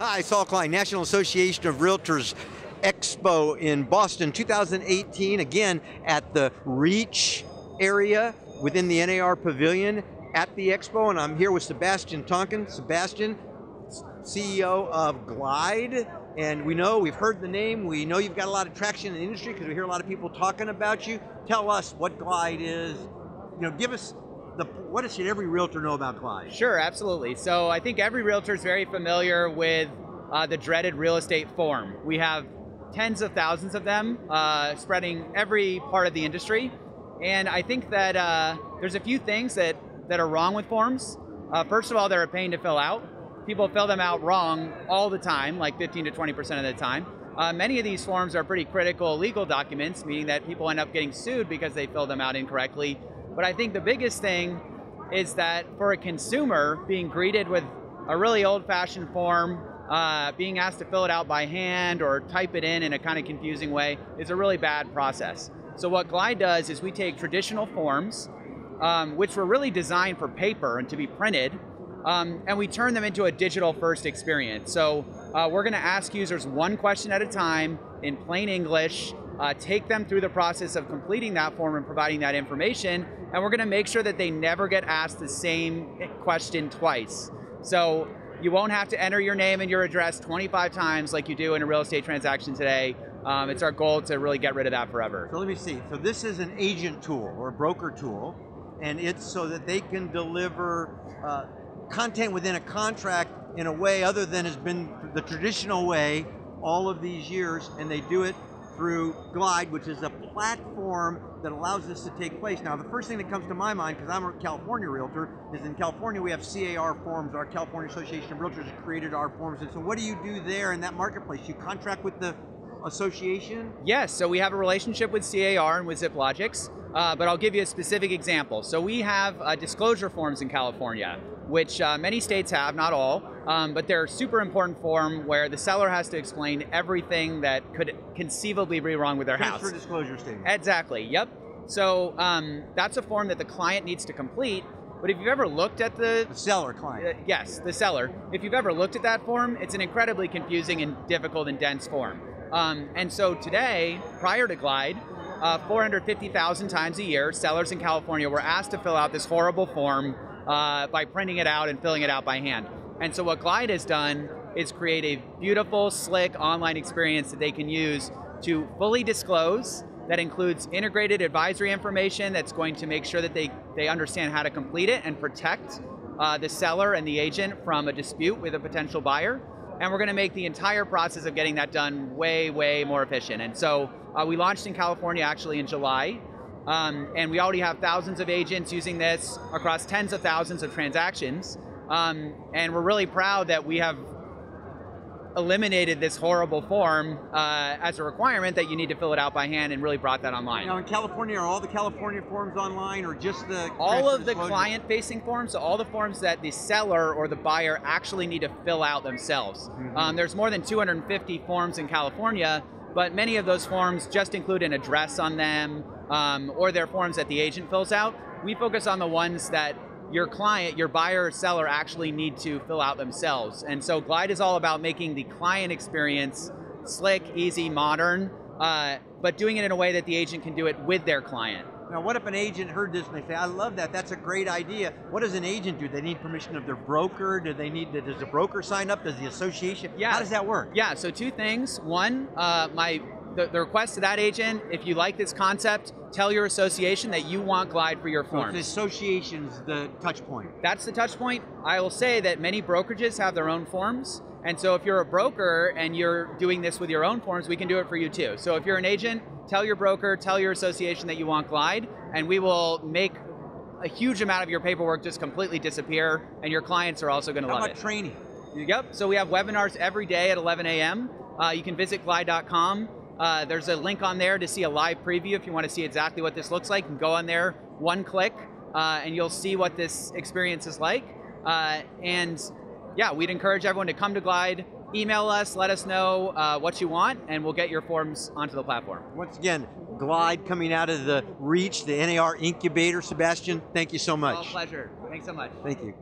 Hi, Saul Klein, National Association of Realtors Expo in Boston 2018, again at the Reach area within the NAR Pavilion at the Expo, and I'm here with Sebastian Tonkin. Sebastian, CEO of Glide, and we've heard the name, we know you've got a lot of traction in the industry because we hear a lot of people talking about you. Tell us what Glide is, give us what should every realtor know about Glide? Sure, absolutely. So I think every realtor is very familiar with the dreaded real estate form. We have tens of thousands of them spreading every part of the industry. And I think that there's a few things that are wrong with forms. First of all, they're a pain to fill out. People fill them out wrong all the time, like 15 to 20% of the time. Many of these forms are pretty critical legal documents, meaning that people end up getting sued because they fill them out incorrectly. But I think the biggest thing is that for a consumer, being greeted with a really old-fashioned form, being asked to fill it out by hand or type it in a kind of confusing way is a really bad process. So what Glide does is we take traditional forms, which were really designed for paper and to be printed, and we turn them into a digital-first experience. So we're going to ask users one question at a time in plain English, take them through the process of completing that form and providing that information, and we're going to make sure that they never get asked the same question twice. So you won't have to enter your name and your address 25 times like you do in a real estate transaction today. It's our goal to really get rid of that forever. So let me see. So this is an agent tool or a broker tool, and it's so that they can deliver content within a contract in a way other than has been the traditional way all of these years, and they do it through Glide, which is a platform that allows this to take place. Now, the first thing that comes to my mind, because I'm a California realtor, is in California we have CAR forms. Our California Association of Realtors has created our forms. And so what do you do there in that marketplace? You contract with the association? Yes, so we have a relationship with CAR and with ZipLogix, but I'll give you a specific example. So we have disclosure forms in California, which many states have, not all, but they're a super important form where the seller has to explain everything that could conceivably be wrong with their house. Transfer disclosure statement. Exactly, yep. So that's a form that the client needs to complete, but if you've ever looked at the seller client. Yes, the seller. If you've ever looked at that form, it's an incredibly confusing and difficult and dense form. And so today, prior to Glide, 450,000 times a year, sellers in California were asked to fill out this horrible form by printing it out and filling it out by hand. And so what Glide has done is create a beautiful, slick online experience that they can use to fully disclose. That includes integrated advisory information that's going to make sure that they understand how to complete it and protect the seller and the agent from a dispute with a potential buyer. And we're going to make the entire process of getting that done way, way more efficient. And so we launched in California actually in July. And we already have thousands of agents using this across tens of thousands of transactions. And we're really proud that we have eliminated this horrible form as a requirement that you need to fill it out by hand and really brought that online. Now in California, are all the California forms online or just the all of the client-facing forms, so all the forms that the seller or the buyer actually need to fill out themselves. Mm-hmm. There's more than 250 forms in California, but many of those forms just include an address on them, or they're forms that the agent fills out. We focus on the ones that your client, your buyer or seller actually need to fill out themselves. And so Glide is all about making the client experience slick, easy, modern, but doing it in a way that the agent can do it with their client. Now what if an agent heard this and they say, I love that, that's a great idea. What does an agent do? They need permission of their broker? Does the broker sign up? Does the association? Yeah. How does that work? Yeah, so two things. One, the request to that agent, if you like this concept, tell your association that you want Glide for your forms. So the association's the touch point. That's the touch point. I will say that many brokerages have their own forms. And so if you're a broker and you're doing this with your own forms, we can do it for you too. So if you're an agent, tell your broker, tell your association that you want Glide, and we will make a huge amount of your paperwork just completely disappear, and your clients are also going to love it. How about training? Yep, so we have webinars every day at 11 a.m. You can visit glide.com. There's a link on there to see a live preview if you want to see exactly what this looks like. You can go on there, one click, and you'll see what this experience is like. And yeah, we'd encourage everyone to come to Glide, email us, let us know what you want, and we'll get your forms onto the platform. Once again, Glide coming out of the Reach, the NAR incubator. Sebastian, thank you so much. All pleasure. Thanks so much. Thank you.